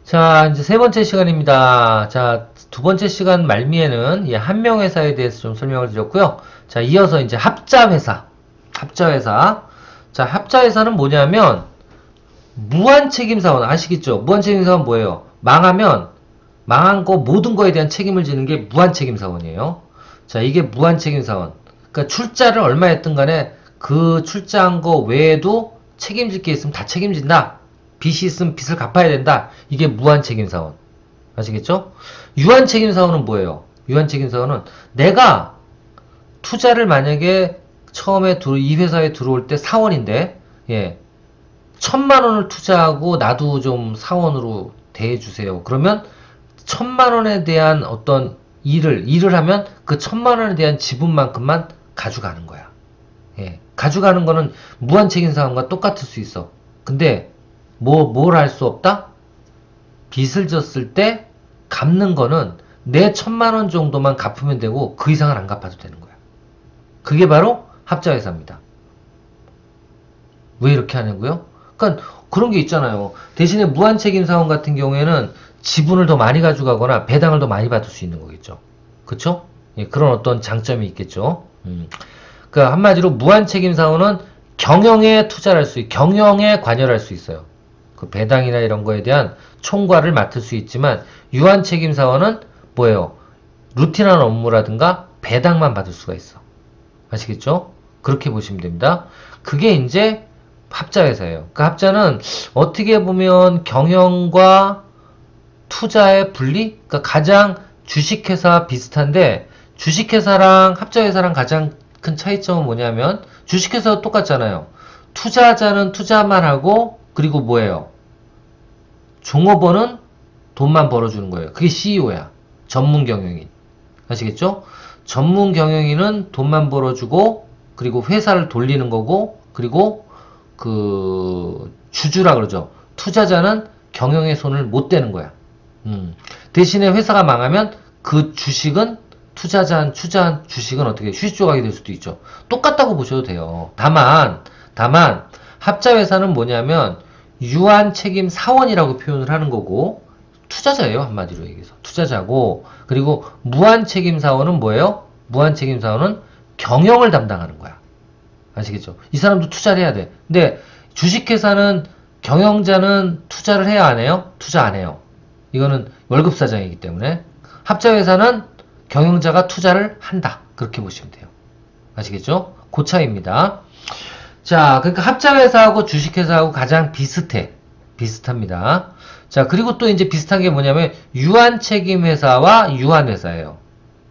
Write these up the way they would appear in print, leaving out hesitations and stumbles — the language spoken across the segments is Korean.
자, 이제 세 번째 시간입니다. 자, 두 번째 시간 말미에는 이 한명회사에 대해서 좀 설명을 드렸고요. 자, 이어서 이제 합자회사. 합자회사. 자, 합자회사는 뭐냐면, 무한책임사원, 아시겠죠? 무한책임사원 뭐예요? 망하면, 망한 거, 모든 거에 대한 책임을 지는 게 무한책임사원이에요. 자, 이게 무한책임사원. 그러니까 출자를 얼마 했든 간에 그 출자한 거 외에도 책임질 게 있으면 다 책임진다. 빚이 있으면 빚을 갚아야 된다. 이게 무한책임사원. 아시겠죠? 유한책임사원은 뭐예요? 유한책임사원은 내가 투자를 만약에 처음에 이 회사에 들어올 때 사원인데, 예, 1,000만 원을 투자하고 나도 좀 사원으로 대해주세요. 그러면 1,000만 원에 대한 어떤 일을 하면 그 1,000만 원에 대한 지분만큼만 가져가는 거야. 예, 가져가는 거는 무한책임사원과 똑같을 수 있어. 근데 뭘 할 수 없다? 빚을 졌을 때 갚는 거는 내 1,000만 원 정도만 갚으면 되고 그 이상은 안 갚아도 되는 거야. 그게 바로 합자회사입니다. 왜 이렇게 하냐고요? 그러니까 그런 게 있잖아요. 대신에 무한책임사원 같은 경우에는 지분을 더 많이 가져가거나 배당을 더 많이 받을 수 있는 거겠죠. 그쵸? 예, 그런 어떤 장점이 있겠죠. 그러니까 한마디로 무한책임사원은 경영에 투자를 할 수 경영에 관여를 할 수 있어요. 그 배당이나 이런 거에 대한 총괄을 맡을 수 있지만 유한책임사원은 뭐예요? 루틴한 업무라든가 배당만 받을 수가 있어. 아시겠죠? 그렇게 보시면 됩니다. 그게 이제 합자회사예요. 그 합자는 어떻게 보면 경영과 투자의 분리? 그러니까 가장 주식회사 비슷한데 주식회사랑 합자회사랑 가장 큰 차이점은 뭐냐면 주식회사도 똑같잖아요. 투자자는 투자만 하고 그리고 뭐예요? 종업원은 돈만 벌어주는 거예요. 그게 CEO야. 전문 경영인. 아시겠죠? 전문 경영인은 돈만 벌어주고 그리고 회사를 돌리는 거고 그리고 그 주주라 그러죠. 투자자는 경영에 손을 못 대는 거야. 대신에 회사가 망하면 그 주식은 투자한 주식은 어떻게 휴지 조각이 될 수도 있죠. 똑같다고 보셔도 돼요. 다만 합자회사는 뭐냐면 유한책임 사원이라고 표현을 하는 거고 투자자예요. 한마디로 얘기해서 투자자고 그리고 무한책임 사원은 뭐예요? 무한책임 사원은 경영을 담당하는 거야. 아시겠죠? 이 사람도 투자를 해야 돼. 근데 주식회사는 경영자는 투자를 해야 안 해요? 투자 안 해요. 이거는 월급사장이기 때문에 합자회사는 경영자가 투자를 한다. 그렇게 보시면 돼요. 아시겠죠? 그 차이입니다. 자, 그러니까 합자회사하고 주식회사하고 가장 비슷합니다. 자, 그리고 또 이제 비슷한 게 뭐냐면 유한책임회사와 유한회사예요.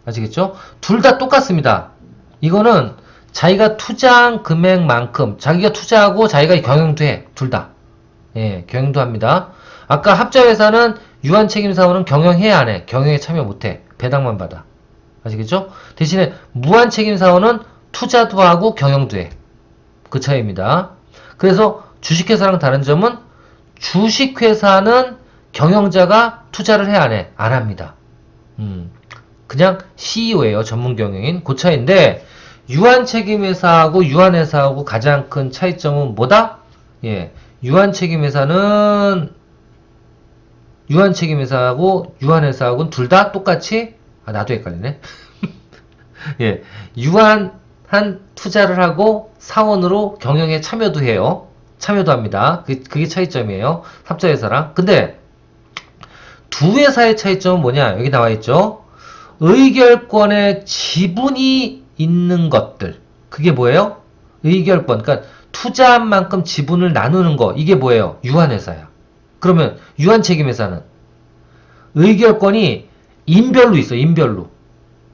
아시겠죠? 둘 다 똑같습니다. 이거는 자기가 투자한 금액만큼 자기가 투자하고 자기가 경영도 해. 둘 다. 예, 경영도 합니다. 아까 합자회사는 유한책임사원은 경영해야 안 해. 경영에 참여 못 해. 배당만 받아. 아시겠죠? 대신에 무한책임사원은 투자도 하고 경영도 해. 그 차이입니다. 그래서 주식회사랑 다른 점은 주식회사는 경영자가 투자를 해 안 해? 안 합니다. 그냥 CEO예요. 전문 경영인. 그 차이인데 유한책임회사하고 유한회사하고 가장 큰 차이점은 뭐다? 예, 유한책임회사하고 유한회사하고는 둘 다 똑같이 나도 헷갈리네. 예, 유한한 투자를 하고 사원으로 경영에 참여도 해요. 참여도 합니다. 그게 차이점이에요. 합자회사랑. 근데 두 회사의 차이점은 뭐냐? 여기 나와 있죠. 의결권의 지분이 있는 것들. 그게 뭐예요? 의결권. 그러니까 투자한 만큼 지분을 나누는 거. 이게 뭐예요? 유한회사야. 그러면 유한책임회사는 의결권이 인별로 있어. 인별로.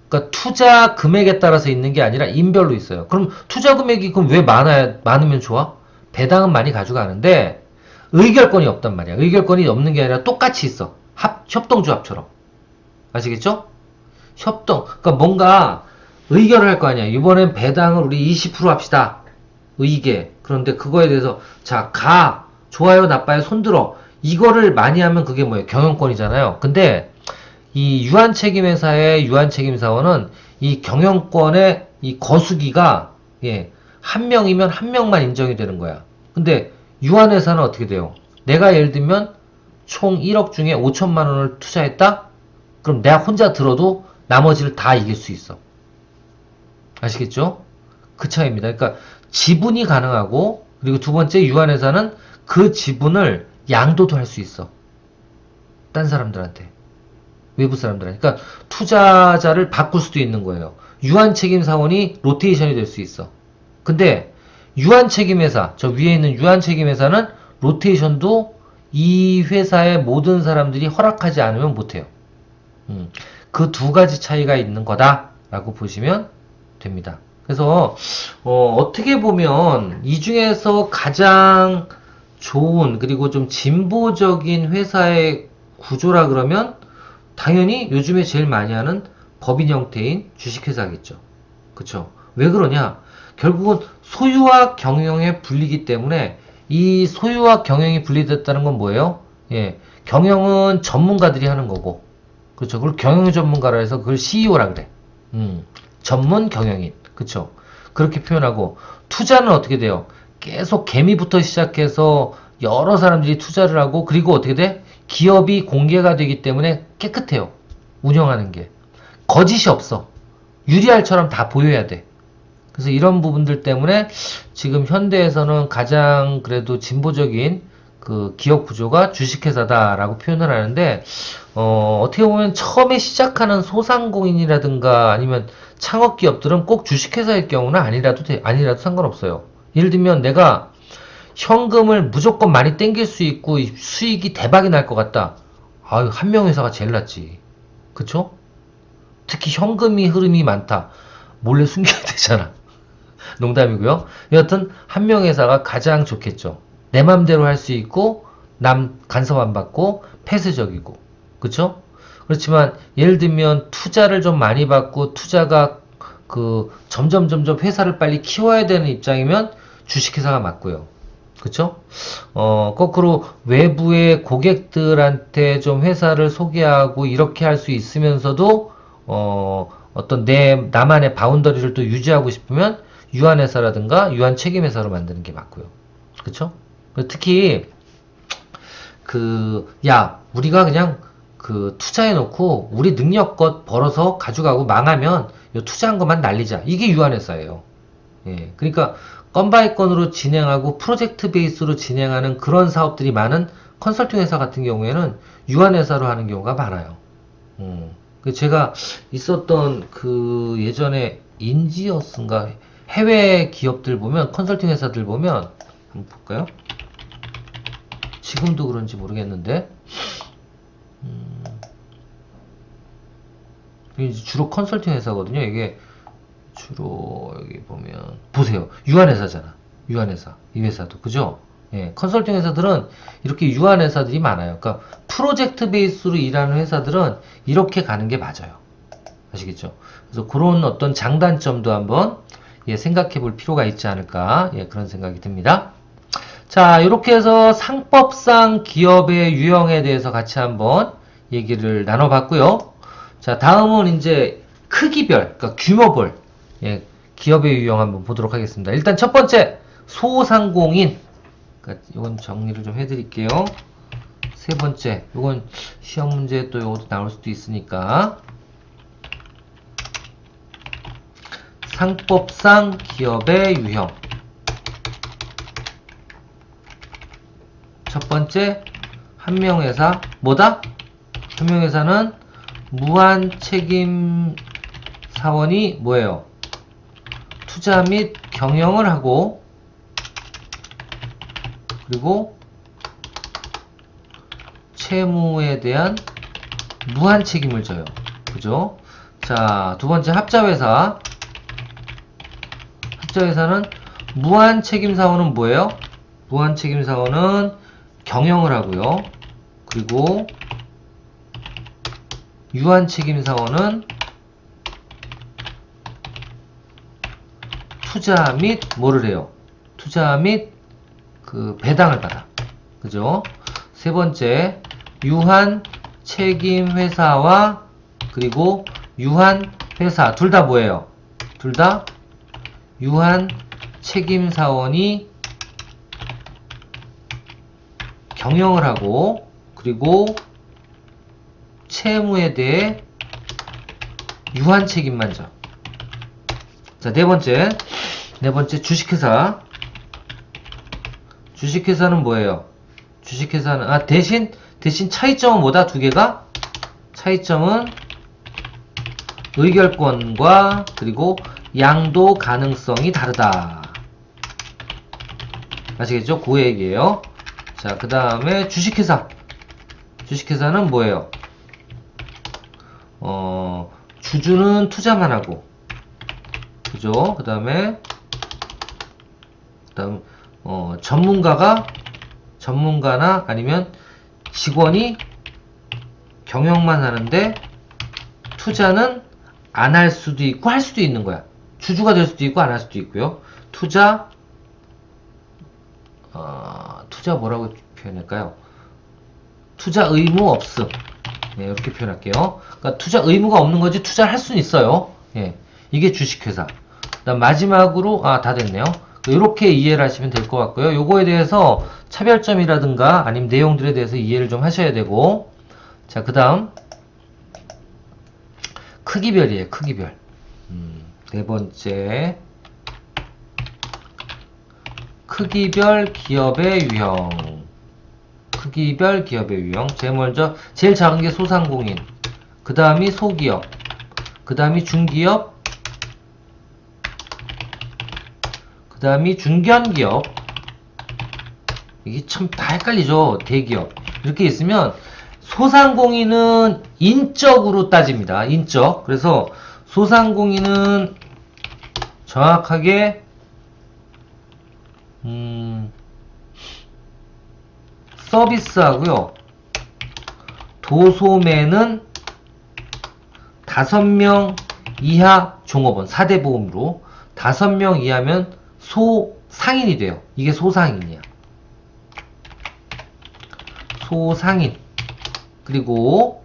그러니까 투자 금액에 따라서 있는 게 아니라 인별로 있어요. 그럼 투자 금액이 그럼 왜 많으면 좋아? 배당은 많이 가져가는데 의결권이 없단 말이야. 의결권이 없는 게 아니라 똑같이 있어. 협동조합처럼. 아시겠죠? 협동. 그러니까 뭔가 의결을 할 거 아니야. 이번엔 배당을 우리 20% 합시다. 의계. 그런데 그거에 대해서 자, 좋아요, 나빠요, 손들어. 이거를 많이 하면 그게 뭐예요? 경영권이잖아요. 근데 이 유한책임회사의 유한책임사원은 이 경영권의 이 거수기가 예, 한 명이면 한 명만 인정이 되는 거야. 근데 유한회사는 어떻게 돼요? 내가 예를 들면 총 1억 중에 5천만 원을 투자했다? 그럼 내가 혼자 들어도 나머지를 다 이길 수 있어. 아시겠죠? 그 차이입니다. 그러니까 지분이 가능하고, 그리고 두 번째 유한회사는 그 지분을 양도도 할 수 있어. 딴 사람들한테. 외부 사람들한테. 그러니까 투자자를 바꿀 수도 있는 거예요. 유한책임사원이 로테이션이 될 수 있어. 근데 유한책임회사, 저 위에 있는 유한책임회사는 로테이션도 이 회사의 모든 사람들이 허락하지 않으면 못해요. 그 두 가지 차이가 있는 거다라고 보시면 됩니다. 그래서 어떻게 보면 이 중에서 가장 좋은 그리고 좀 진보적인 회사의 구조라 그러면 당연히 요즘에 제일 많이 하는 법인 형태인 주식회사겠죠. 그쵸? 왜 그러냐? 결국은 소유와 경영의 분리기 때문에 이 소유와 경영이 분리됐다는 건 뭐예요? 예, 경영은 전문가들이 하는 거고, 그렇죠? 그걸 경영 전문가라 해서 그걸 CEO라 그래. 전문 경영인, 그렇죠? 그렇게 표현하고 투자는 어떻게 돼요? 계속 개미부터 시작해서 여러 사람들이 투자를 하고, 그리고 어떻게 돼? 기업이 공개가 되기 때문에 깨끗해요. 운영하는 게 거짓이 없어. 유리알처럼 다 보여야 돼. 그래서 이런 부분들 때문에 지금 현대에서는 가장 그래도 진보적인 그 기업 구조가 주식회사다라고 표현을 하는데, 어떻게 보면 처음에 시작하는 소상공인이라든가 아니면 창업기업들은 꼭 주식회사일 경우는 아니라도 상관없어요. 예를 들면 내가 현금을 무조건 많이 땡길 수 있고 수익이 대박이 날 것 같다. 아유, 한명회사가 제일 낫지. 그쵸? 특히 현금이 흐름이 많다. 몰래 숨겨야 되잖아. 농담이고요. 여하튼 한명회사가 가장 좋겠죠. 내 맘대로 할 수 있고 남 간섭 안 받고 폐쇄적이고, 그쵸? 그렇지만 예를 들면 투자를 좀 많이 받고 투자가 그 점점 회사를 빨리 키워야 되는 입장이면 주식회사가 맞고요. 그쵸? 거꾸로 외부의 고객들한테 좀 회사를 소개하고 이렇게 할 수 있으면서도 어떤 나만의 바운더리를 또 유지하고 싶으면 유한회사라든가 유한책임회사로 만드는 게 맞고요. 그쵸? 특히 우리가 그냥 그 투자해놓고 우리 능력껏 벌어서 가져가고 망하면 요 투자한 것만 날리자. 이게 유한회사예요. 예, 그러니까 건바이 건으로 진행하고 프로젝트 베이스로 진행하는 그런 사업들이 많은 컨설팅 회사 같은 경우에는 유한회사로 하는 경우가 많아요. 제가 있었던 그 예전에 인지어스인가 해외 기업들 보면, 컨설팅 회사들 보면, 한번 볼까요? 지금도 그런지 모르겠는데, 이게 주로 컨설팅 회사거든요. 이게 주로 여기 보면 보세요. 유한회사잖아. 유한회사. 이 회사도 그죠? 예, 컨설팅 회사들은 이렇게 유한회사들이 많아요. 그러니까 프로젝트 베이스로 일하는 회사들은 이렇게 가는 게 맞아요. 아시겠죠? 그래서 그런 어떤 장단점도 한번 생각해 볼 필요가 있지 않을까, 그런 생각이 듭니다. 자, 이렇게 해서 상법상 기업의 유형에 대해서 같이 한번 얘기를 나눠봤고요. 자, 다음은 이제 크기별, 그러니까 규모별, 기업의 유형 한번 보도록 하겠습니다. 일단 첫 번째, 소상공인. 그러니까 이건 정리를 좀 해드릴게요. 세 번째, 이건 시험 문제 또 이것도 나올 수도 있으니까. 상법상 기업의 유형. 첫 번째, 한명회사. 뭐다? 한명회사는 무한 책임 사원이 뭐예요? 투자 및 경영을 하고, 그리고 채무에 대한 무한 책임을 져요. 그죠? 자, 두 번째, 합자회사. 합자회사는 무한 책임 사원은 뭐예요? 무한 책임 사원은 경영을 하고요. 그리고 유한 책임 사원은 투자 및 뭐를 해요? 투자 및 그 배당을 받아. 그죠? 세 번째, 유한 책임 회사와 그리고 유한 회사 둘 다 뭐예요? 둘 다 유한 책임 사원이 경영을 하고, 그리고 채무에 대해 유한 책임만 져. 자, 네 번째 주식회사. 주식회사는 뭐예요? 주식회사는 대신 차이점은 뭐다? 두 개가 차이점은 의결권과 그리고 양도 가능성이 다르다. 아시겠죠? 그 얘기예요. 자, 그 다음에 주식회사. 주식회사는 뭐예요? 주주는 투자만 하고, 그죠? 그 다음, 전문가나 아니면 직원이 경영만 하는데 투자는 안 할 수도 있고 할 수도 있는 거야. 주주가 될 수도 있고 안 할 수도 있고요. 투자 뭐라고 표현할까요? 투자 의무 없음. 네, 이렇게 표현할게요. 그러니까 투자 의무가 없는 거지 투자를 할 수는 있어요. 예, 이게 주식회사. 그다음 마지막으로 다 됐네요. 이렇게 이해를 하시면 될 것 같고요. 요거에 대해서 차별점이라든가 아니면 내용들에 대해서 이해를 좀 하셔야 되고, 자, 그 다음 크기별이에요. 크기별. 네 번째 크기별 기업의 유형. 크기별 기업의 유형. 제일 작은 게 소상공인, 그 다음이 소기업, 그 다음이 중기업, 그 다음이 중견기업. 이게 참 다 헷갈리죠. 대기업. 이렇게 있으면 소상공인은 인적으로 따집니다. 인적. 그래서 소상공인은 정확하게 서비스하고요. 도소매는 5명 이하 종업원 4대 보험으로 5명 이하면 소상인이 돼요. 이게 소상인이야. 소상인. 그리고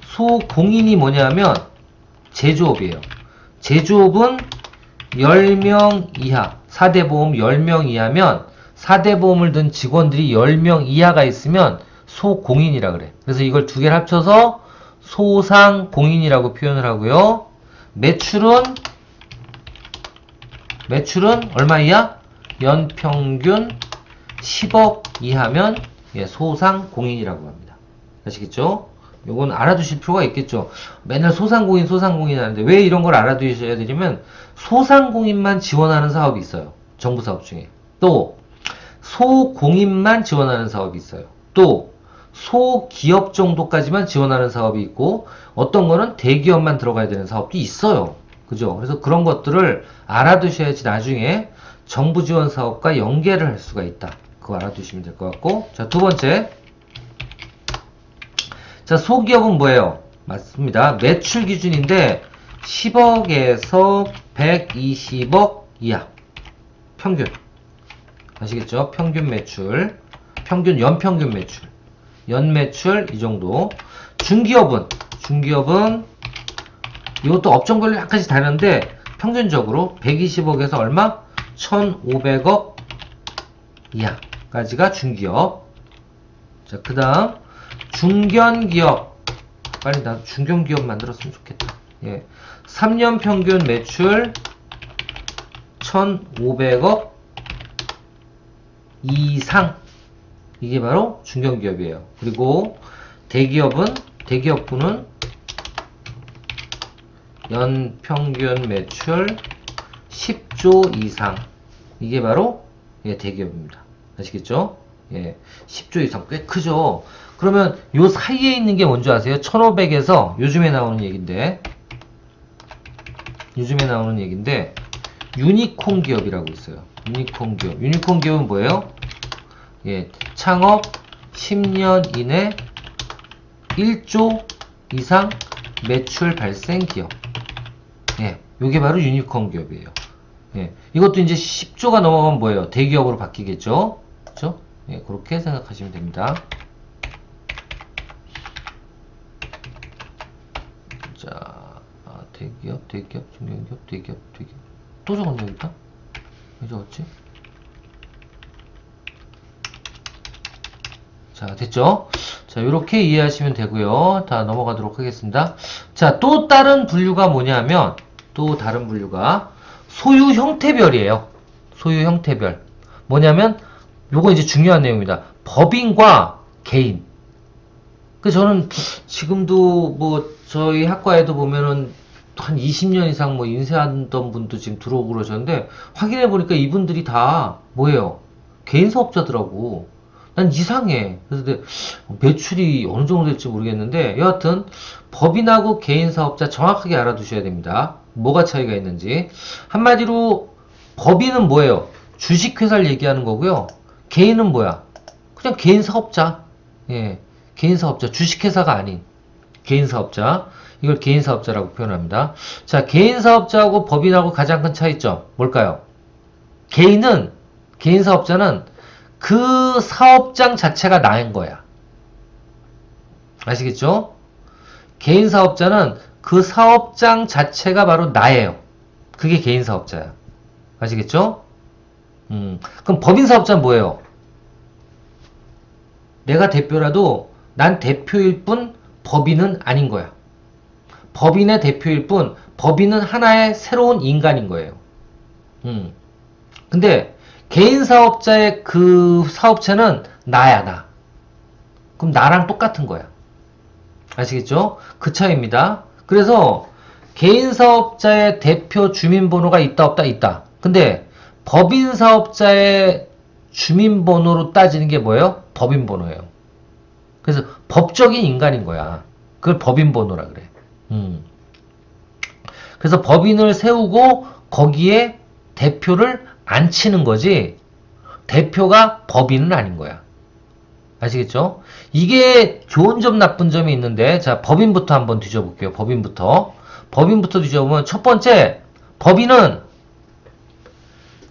소공인이 뭐냐면 제조업이에요. 제조업은 10명 이하, 4대 보험 10명 이하면 4대 보험을 든 직원들이 10명 이하가 있으면 소공인이라 그래. 그래서 이걸 두 개를 합쳐서 소상공인이라고 표현을 하고요. 매출은 얼마 이하? 연평균 10억 이하면 소상공인이라고 합니다. 아시겠죠? 요건 알아두실 필요가 있겠죠. 맨날 소상공인 하는데 왜 이런 걸 알아두셔야 되냐면 소상공인만 지원하는 사업이 있어요. 정부 사업 중에. 또 소공인만 지원하는 사업이 있어요. 또 소기업 정도까지만 지원하는 사업이 있고 어떤 거는 대기업만 들어가야 되는 사업도 있어요. 그죠? 그래서 그런 것들을 알아두셔야지 나중에 정부 지원 사업과 연계를 할 수가 있다. 그거 알아두시면 될 것 같고. 자, 두 번째. 자, 소기업은 뭐예요? 맞습니다. 매출 기준인데 10억에서 120억 이하. 평균. 아시겠죠? 평균 매출. 연평균 매출. 연매출 이 정도. 중기업은 이것도 업종별로 약간씩 다른데 평균적으로 120억에서 얼마? 1,500억 이하까지가 중기업. 자, 그 다음 중견기업. 빨리 나 중견기업 만들었으면 좋겠다. 예. 3년 평균 매출 1,500억 이상. 이게 바로 중견기업이에요. 그리고 대기업부는 연평균 매출 10조 이상. 이게 바로 대기업입니다. 아시겠죠? 10조 이상 꽤 크죠? 그러면 요 사이에 있는 게 뭔지 아세요? 1,500에서 요즘에 나오는 얘기인데 유니콘 기업이라고 있어요. 유니콘 기업은 뭐예요? 창업 10년 이내 1조 이상 매출 발생 기업. 요게 바로 유니콘 기업이에요. 이것도 이제 10조가 넘어가면 뭐예요? 대기업으로 바뀌겠죠? 그렇죠? 그렇게 생각하시면 됩니다. 자, 대기업, 중견기업, 대기업. 또 적었네, 여기다? 왜 적었지? 자, 됐죠? 자, 이렇게 이해하시면 되고요. 다 넘어가도록 하겠습니다. 자, 또 다른 분류가 뭐냐면, 또 다른 분류가 소유 형태별이에요. 소유 형태별. 뭐냐면, 요거 이제 중요한 내용입니다. 법인과 개인. 그 저는 지금도 뭐 저희 학과에도 보면은 한 20년 이상 뭐 인쇄하던 분도 지금 들어오고 그러셨는데 확인해 보니까 이분들이 다 뭐예요? 개인 사업자더라고. 난 이상해. 그래서 매출이 어느 정도 될지 모르겠는데 여하튼 법인하고 개인 사업자 정확하게 알아두셔야 됩니다. 뭐가 차이가 있는지. 한마디로 법인은 뭐예요? 주식회사를 얘기하는 거고요. 개인은 뭐야? 그냥 개인 사업자. 예. 개인 사업자. 주식회사가 아닌 개인 사업자. 이걸 개인 사업자라고 표현합니다. 자, 개인 사업자하고 법인하고 가장 큰 차이점 뭘까요? 개인 사업자는 그 사업장 자체가 나인 거야. 아시겠죠? 개인 사업자는 그 사업장 자체가 바로 나예요. 그게 개인 사업자야. 아시겠죠? 그럼 법인 사업자는 뭐예요? 내가 대표라도 난 대표일 뿐 법인은 아닌 거야. 법인의 대표일 뿐 법인은 하나의 새로운 인간인 거예요. 근데 개인 사업자의 그 사업체는 나야, 나. 그럼 나랑 똑같은 거야. 아시겠죠? 그 차이입니다. 그래서 개인 사업자의 대표 주민번호가 있다, 없다, 있다. 근데 법인 사업자의 주민번호로 따지는 게 뭐예요? 법인번호예요. 그래서 법적인 인간인 거야. 그걸 법인번호라 그래. 그래서 법인을 세우고 거기에 대표를 앉히는 거지 대표가 법인은 아닌 거야. 아시겠죠? 이게 좋은 점 나쁜 점이 있는데 자 법인부터 한번 뒤져볼게요. 법인부터 뒤져보면 첫 번째 법인은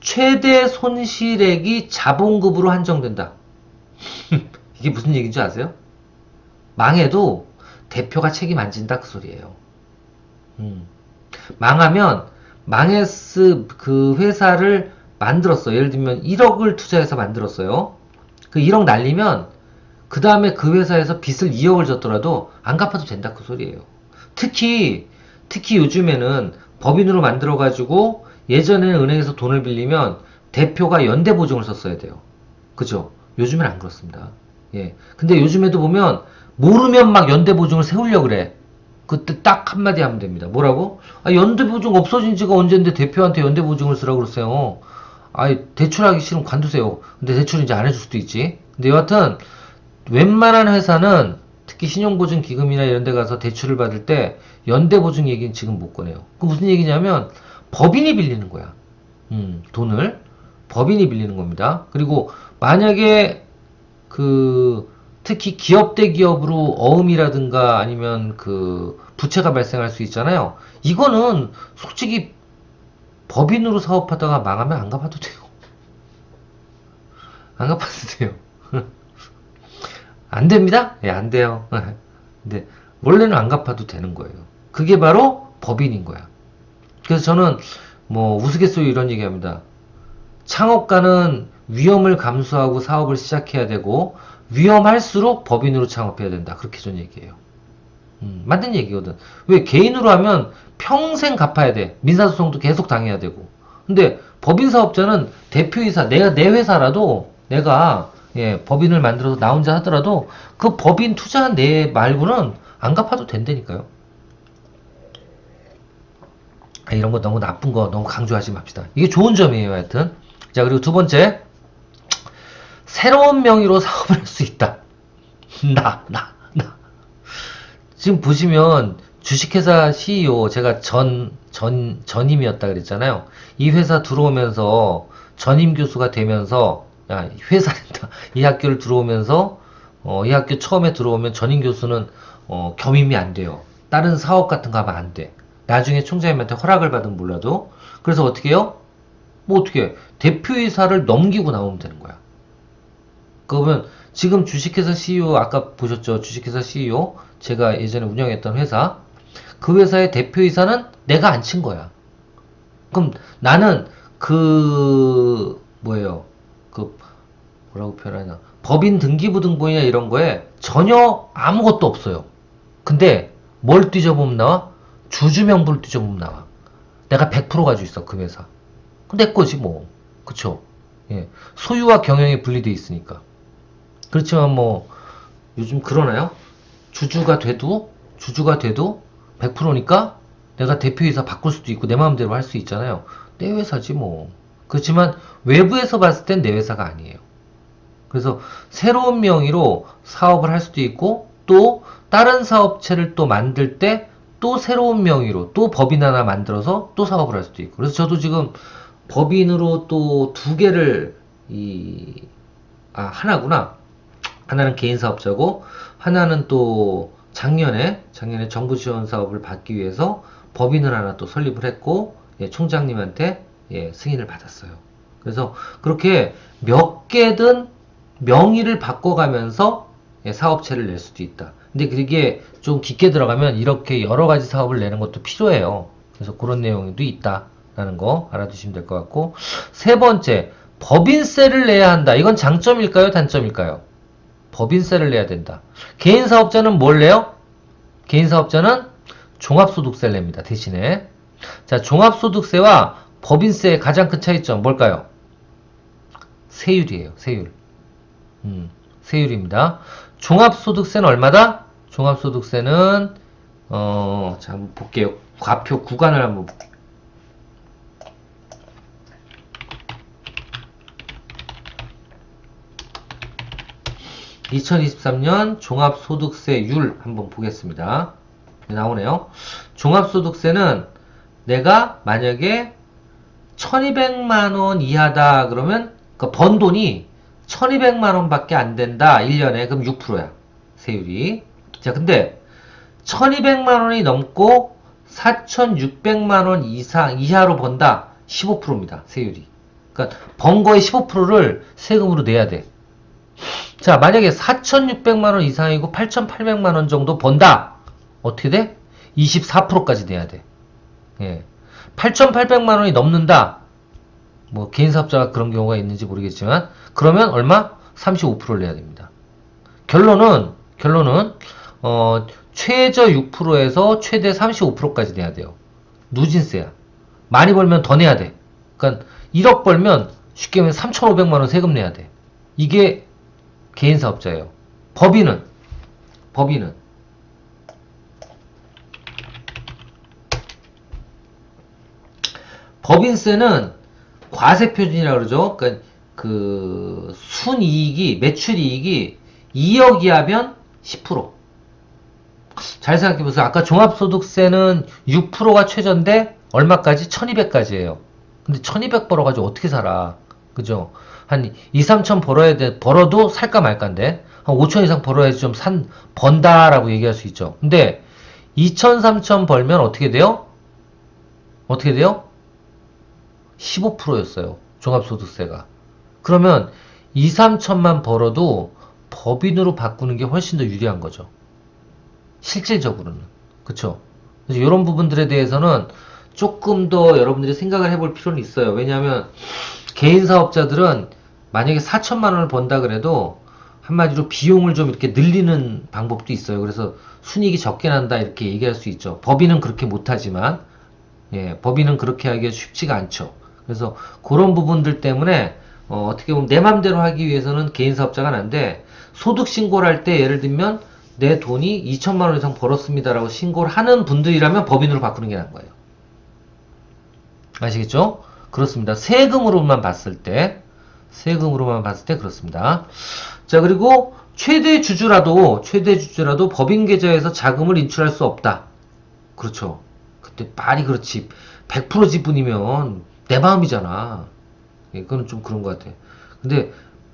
최대 손실액이 자본급으로 한정된다. 이게 무슨 얘기인지 아세요? 망해도 대표가 책임 안 진다 그 소리예요. 망하면 그 회사를 만들었어. 예를 들면 1억을 투자해서 만들었어요. 그 1억 날리면 그 다음에 그 회사에서 빚을 2억을 졌더라도 안 갚아도 된다 그 소리예요. 특히 요즘에는 법인으로 만들어 가지고 예전에는 은행에서 돈을 빌리면 대표가 연대보증을 썼어야 돼요. 그죠? 요즘엔 안 그렇습니다. 예. 근데 요즘에도 보면 모르면 막 연대보증을 세우려고 그래. 그때 딱 한마디 하면 됩니다. 뭐라고? 아, 연대보증 없어진 지가 언젠데 대표한테 연대보증을 쓰라고 그러세요. 아이, 대출하기 싫으면 관두세요. 근데 대출은 이제 안 해줄 수도 있지. 근데 여하튼, 웬만한 회사는 특히 신용보증기금이나 이런 데 가서 대출을 받을 때 연대보증 얘기는 지금 못 꺼내요. 그 무슨 얘기냐면, 법인이 빌리는 거야. 돈을. 법인이 빌리는 겁니다. 그리고 만약에 특히 기업 대 기업으로 어음이라든가 아니면 부채가 발생할 수 있잖아요. 이거는 솔직히 법인으로 사업하다가 망하면 안 갚아도 돼요. 안 갚아도 돼요. 안 됩니다? 예, 안 돼요. 근데 원래는 안 갚아도 되는 거예요. 그게 바로 법인인 거야. 그래서 저는 뭐 우스갯소리 이런 얘기합니다. 창업가는 위험을 감수하고 사업을 시작해야 되고 위험할수록 법인으로 창업해야 된다. 그렇게 저는 얘기해요. 맞는 얘기거든. 왜 개인으로 하면 평생 갚아야 돼. 민사소송도 계속 당해야 되고. 근데 법인 사업자는 대표이사, 내 회사라도 내가 법인을 만들어서 나 혼자 하더라도 그 법인 투자한 내 말고는 안 갚아도 된다니까요. 이런 거 너무 나쁜 거 너무 강조하지 맙시다. 이게 좋은 점이에요, 하여튼. 자, 그리고 두 번째. 새로운 명의로 사업을 할 수 있다. 나. 지금 보시면 주식회사 CEO, 제가 전임이었다 그랬잖아요. 이 회사 들어오면서 전임 교수가 되면서, 회사랜다. 이 학교를 들어오면서, 이 학교 처음에 들어오면 전임 교수는, 겸임이 안 돼요. 다른 사업 같은 거 하면 안 돼. 나중에 총장님한테 허락을 받으면 몰라도. 그래서 어떻게 해요? 뭐 어떻게 해? 대표이사를 넘기고 나오면 되는 거야. 그러면 지금 주식회사 CEO 아까 보셨죠? 주식회사 CEO 제가 예전에 운영했던 회사 그 회사의 대표이사는 내가 앉힌 거야. 그럼 나는 뭐라고 표현하냐 법인 등기부등본이나 이런 거에 전혀 아무것도 없어요. 근데 뭘 뒤져보면 나와? 주주명부를 뒤져보면 나와. 내가 100% 가지고 있어, 그 회사. 내 거지 뭐. 그쵸? 예. 소유와 경영이 분리돼 있으니까. 그렇지만 뭐 요즘 그러나요? 주주가 돼도 100%니까 내가 대표이사 바꿀 수도 있고 내 마음대로 할 수 있잖아요. 내 회사지 뭐. 그렇지만 외부에서 봤을 땐 내 회사가 아니에요. 그래서 새로운 명의로 사업을 할 수도 있고 또 다른 사업체를 또 만들 때 또 새로운 명의로 또 법인 하나 만들어서 또 사업을 할 수도 있고. 그래서 저도 지금 법인으로 또 두 개를 하나구나. 하나는 개인 사업자고 하나는 또 작년에 정부 지원 사업을 받기 위해서 법인을 하나 또 설립을 했고 총장님한테 승인을 받았어요. 그래서 그렇게 몇 개든 명의를 바꿔가면서 사업체를 낼 수도 있다. 근데 그게 좀 깊게 들어가면 이렇게 여러 가지 사업을 내는 것도 필요해요. 그래서 그런 내용도 있다라는 거 알아두시면 될 것 같고, 세 번째, 법인세를 내야 한다. 이건 장점일까요? 단점일까요? 법인세를 내야 된다. 개인 사업자는 뭘 내요? 개인 사업자는 종합소득세를 냅니다. 대신에. 자, 종합소득세와 법인세의 가장 큰 차이점 뭘까요? 세율이에요. 세율. 세율입니다. 종합소득세는 얼마다? 종합소득세는 자, 한번 볼게요. 과표 구간을 한번 볼게요. 2023년 종합소득세율 한번 보겠습니다. 나오네요. 종합소득세는 내가 만약에 1200만원 이하다 그러면 번 돈이 1200만원 밖에 안 된다 1년에. 그럼 6%야 세율이. 자, 근데 1200만원이 넘고 4600만원 이하로 번다 15%입니다 세율이. 그러니까 번 거의 15%를 세금으로 내야 돼. 자, 만약에 4,600만원 이상이고 8,800만원 정도 번다. 어떻게 돼? 24%까지 내야 돼. 예. 8,800만원이 넘는다. 뭐, 개인사업자가 그런 경우가 있는지 모르겠지만, 그러면 얼마? 35%를 내야 됩니다. 결론은, 최저 6%에서 최대 35%까지 내야 돼요. 누진세야. 많이 벌면 더 내야 돼. 그러니까 1억 벌면 쉽게 말하면 3,500만원 세금 내야 돼. 이게 개인 사업자예요. 법인은 법인세는 과세표준이라고 그러죠. 그러니까 그 순이익이 매출이익이 2억 이하면 10%. 잘 생각해보세요. 아까 종합소득세는 6%가 최저인데 얼마까지? 1200까지예요. 근데 1200 벌어가지고 어떻게 살아? 그죠? 한 2, 3천 벌어도 살까 말까인데, 한 5천 이상 벌어야지 좀 번다라고 얘기할 수 있죠. 근데 2천, 3천 벌면 어떻게 돼요? 15%였어요. 종합소득세가. 그러면 2, 3천만 벌어도 법인으로 바꾸는 게 훨씬 더 유리한 거죠. 실질적으로는. 그쵸? 그래서 이런 부분들에 대해서는 조금 더 여러분들이 생각을 해볼 필요는 있어요. 왜냐하면 개인 사업자들은 만약에 4천만 원을 번다 그래도 한마디로 비용을 좀 이렇게 늘리는 방법도 있어요. 그래서 순이익이 적게 난다 이렇게 얘기할 수 있죠. 법인은 그렇게 못하지만 법인은 그렇게 하기가 쉽지가 않죠. 그래서 그런 부분들 때문에 어떻게 보면 내 맘대로 하기 위해서는 개인 사업자가 난데, 소득 신고를 할 때 예를 들면 내 돈이 2천만 원 이상 벌었습니다 라고 신고를 하는 분들이라면 법인으로 바꾸는 게 나은 거예요. 아시겠죠? 그렇습니다. 세금으로만 봤을 때 그렇습니다. 자, 그리고 최대 주주라도 법인 계좌에서 자금을 인출할 수 없다. 그렇죠. 그때 말이 그렇지. 100% 지분이면 내 마음이잖아. 이거는 좀 그런 것 같아. 근데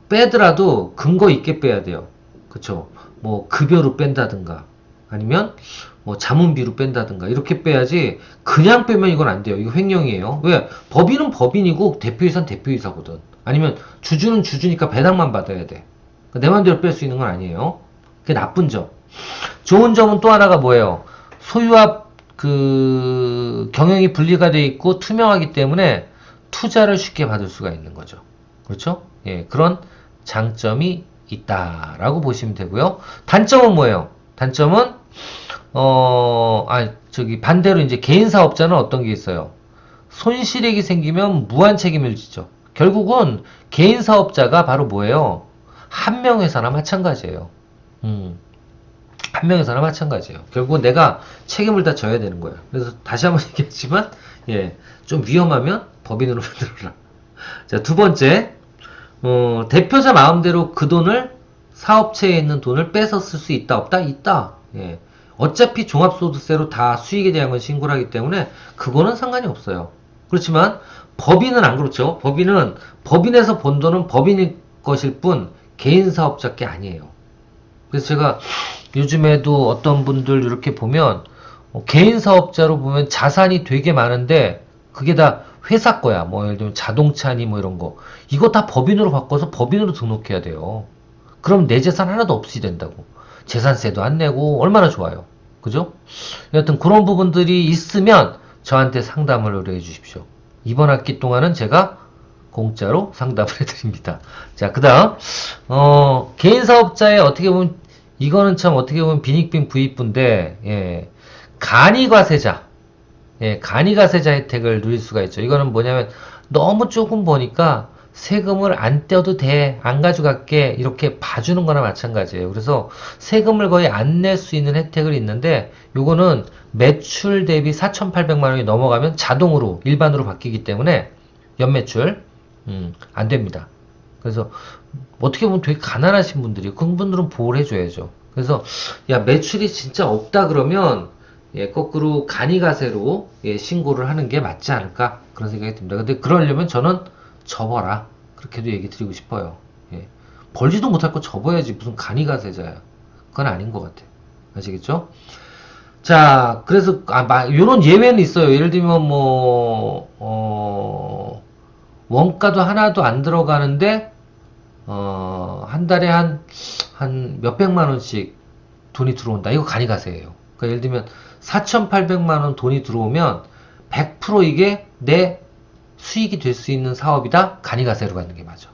빼더라도 근거 있게 빼야 돼요. 그쵸? 뭐 급여로 뺀다든가 아니면 뭐 자문비로 뺀다든가 이렇게 빼야지 그냥 빼면 이건 안 돼요. 이거 횡령이에요. 왜? 법인은 법인이고 대표이사는 대표이사거든. 아니면 주주는 주주니까 배당만 받아야 돼. 내 맘대로 뺄 수 있는 건 아니에요. 그게 나쁜 점. 좋은 점은 또 하나가 뭐예요? 소유와 그 경영이 분리가 돼 있고 투명하기 때문에 투자를 쉽게 받을 수가 있는 거죠. 그렇죠? 예, 그런 장점이 있다라고 보시면 되고요. 단점은 뭐예요? 단점은 반대로 이제 개인 사업자는 어떤 게 있어요? 손실액이 생기면 무한 책임을 지죠. 결국은 개인 사업자가 바로 뭐예요? 한 명 회사나 마찬가지예요. 한 명 회사나 마찬가지예요. 결국은 내가 책임을 다 져야 되는 거예요. 그래서 다시 한번 얘기했지만, 예, 좀 위험하면 법인으로 만들어라. 자, 두 번째, 대표자 마음대로 그 돈을 사업체에 있는 돈을 뺏어 쓸 수 있다, 없다? 있다. 예. 어차피 종합소득세로 다 수익에 대한 건 신고를 하기 때문에 그거는 상관이 없어요. 그렇지만 법인은 안 그렇죠. 법인은 법인에서 번 돈은 법인의 것일 뿐 개인 사업자 게 아니에요. 그래서 제가 요즘에도 어떤 분들 이렇게 보면 개인 사업자로 보면 자산이 되게 많은데 그게 다 회사 거야. 뭐 예를 들면 자동차니 뭐 이런 거. 이거 다 법인으로 바꿔서 법인으로 등록해야 돼요. 그럼 내 재산 하나도 없이 된다고. 재산세도 안 내고 얼마나 좋아요. 그죠? 여하튼 그런 부분들이 있으면 저한테 상담을 의뢰해 주십시오. 이번 학기 동안은 제가 공짜로 상담을 해드립니다. 자, 그 다음, 개인 사업자의 어떻게 보면, 이거는 참 어떻게 보면 빈익빈 부익부인데, 예, 간이과세자, 예, 간이과세자 혜택을 누릴 수가 있죠. 이거는 뭐냐면, 너무 조금 버니까 세금을 안 떼어도 돼, 안 가져갈게, 이렇게 봐주는 거나 마찬가지예요. 그래서 세금을 거의 안 낼 수 있는 혜택을 있는데, 요거는 매출 대비 4,800만 원이 넘어가면 자동으로 일반으로 바뀌기 때문에 연매출 안 됩니다. 그래서 어떻게 보면 되게 가난하신 분들이 그분들은 보호를 해줘야죠. 그래서 야 매출이 진짜 없다 그러면 예, 거꾸로 간이가세로 예, 신고를 하는 게 맞지 않을까 그런 생각이 듭니다. 근데 그러려면 저는 접어라 그렇게도 얘기 드리고 싶어요. 예. 벌지도 못할 거 접어야지 무슨 간이가세자야. 그건 아닌 것 같아요. 아시겠죠? 자, 그래서 요런 예외는 있어요. 예를 들면 원가도 하나도 안 들어가는데 한 달에 한 몇백만 원씩 돈이 들어온다. 이거 간이가세예요. 그러니까 예를 들면 4,800만 원 돈이 들어오면 100% 이게 내 수익이 될 수 있는 사업이다. 간이가세로 가는 게 맞아.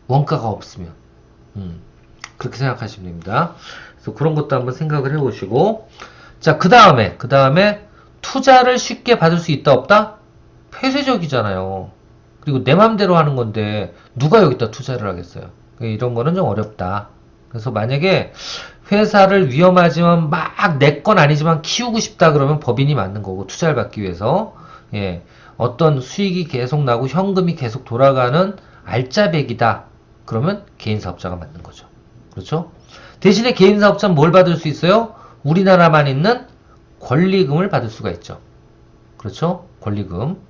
원가가 없으면. 그렇게 생각하시면 됩니다. 그래서 그런 것도 한번 생각을 해보시고 자, 그 다음에 투자를 쉽게 받을 수 있다 없다? 폐쇄적이잖아요. 그리고 내 맘대로 하는 건데 누가 여기다 투자를 하겠어요. 이런 거는 좀 어렵다. 그래서 만약에 회사를 위험하지만 막 내 건 아니지만 키우고 싶다 그러면 법인이 맞는 거고 투자를 받기 위해서 예, 어떤 수익이 계속 나고 현금이 계속 돌아가는 알짜배기다. 그러면 개인 사업자가 맞는 거죠. 그렇죠? 대신에 개인 사업자는 뭘 받을 수 있어요? 우리나라만 있는 권리금을 받을 수가 있죠. 그렇죠? 권리금.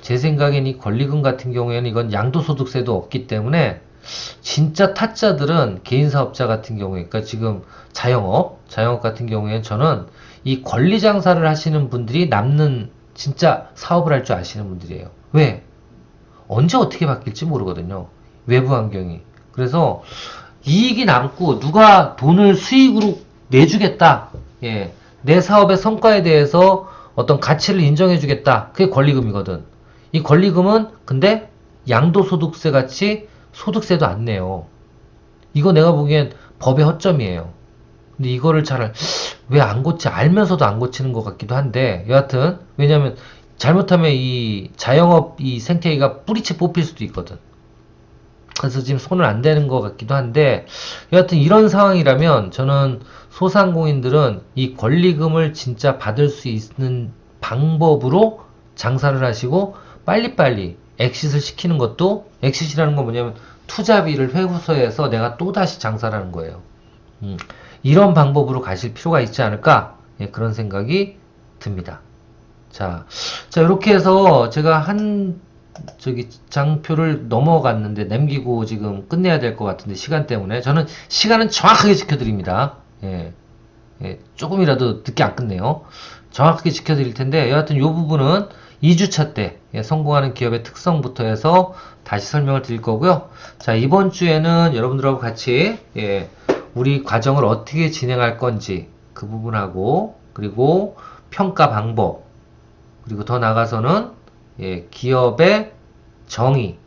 제 생각엔 이 권리금 같은 경우에는 이건 양도소득세도 없기 때문에 진짜 타짜들은 개인 사업자 같은 경우에 그러니까 지금 자영업 같은 경우에는 저는 이 권리 장사를 하시는 분들이 남는 진짜 사업을 할 줄 아시는 분들이에요. 왜? 언제 어떻게 바뀔지 모르거든요. 외부 환경이. 그래서 이익이 남고 누가 돈을 수익으로 내주겠다. 예. 내 사업의 성과에 대해서 어떤 가치를 인정해주겠다. 그게 권리금이거든. 이 권리금은 근데 양도소득세 같이 소득세도 안 내요. 이거 내가 보기엔 법의 허점이에요. 근데 이거를 왜 안 고치, 알면서도 안 고치는 것 같기도 한데, 여하튼, 왜냐면 잘못하면 이 자영업 이 생태계가 뿌리채 뽑힐 수도 있거든. 그래서 지금 손을 안 대는 것 같기도 한데 여하튼 이런 상황이라면 저는 소상공인들은 이 권리금을 진짜 받을 수 있는 방법으로 장사를 하시고 빨리빨리 엑싯을 시키는 것도 엑싯이라는 건 뭐냐면 투자비를 회수해서 내가 또다시 장사를 하는 거예요. 이런 방법으로 가실 필요가 있지 않을까 예, 그런 생각이 듭니다. 자 이렇게 해서 제가 장표를 넘어갔는데 남기고 지금 끝내야 될 것 같은데 시간 때문에 저는 시간은 정확하게 지켜드립니다. 예, 조금이라도 늦게 안 끝내요. 정확하게 지켜드릴 텐데 여하튼 이 부분은 2주차 때 성공하는 기업의 특성부터 해서 다시 설명을 드릴 거고요. 자 이번 주에는 여러분들하고 같이 우리 과정을 어떻게 진행할 건지 그 부분하고 그리고 평가 방법 그리고 더 나아가서는 기업의 정의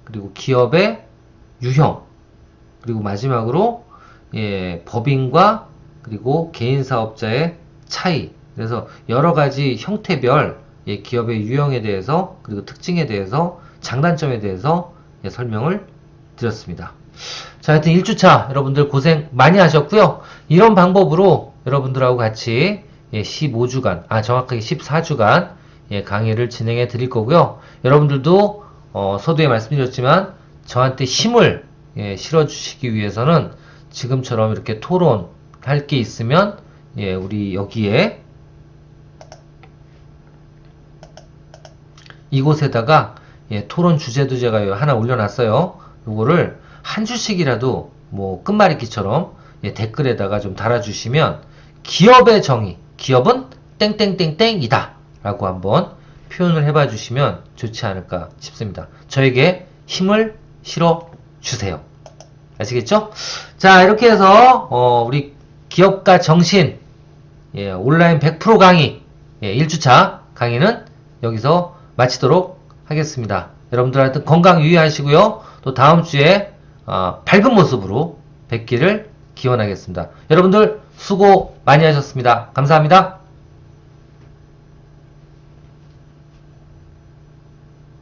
그리고 기업의 유형 그리고 마지막으로 예, 법인과 그리고 개인 사업자의 차이. 그래서 여러 가지 형태별 예, 기업의 유형에 대해서 그리고 특징에 대해서 장단점에 대해서 예, 설명을 드렸습니다. 자, 하여튼 1주차 여러분들 고생 많이 하셨고요. 이런 방법으로 여러분들하고 같이 예, 15주간, 정확하게 14주간 예, 강의를 진행해 드릴 거고요. 여러분들도 서두에 말씀드렸지만 저한테 힘을 예, 실어주시기 위해서는 지금처럼 이렇게 토론할 게 있으면 예, 우리 여기에 이곳에다가 예, 토론 주제도 제가 하나 올려놨어요. 요거를 한 줄씩이라도 뭐 끝말잇기처럼 예, 댓글에다가 좀 달아주시면 기업의 정의, 기업은 땡땡땡땡이다 라고 한번 표현을 해봐 주시면 좋지 않을까 싶습니다. 저에게 힘을 실어 주세요. 아시겠죠? 자, 이렇게 해서 우리 기업가 정신 예, 온라인 100% 강의 예, 1주차 강의는 여기서 마치도록 하겠습니다. 여러분들 하여튼 건강 유의하시고요. 또 다음 주에 밝은 모습으로 뵙기를 기원하겠습니다. 여러분들 수고 많이 하셨습니다. 감사합니다.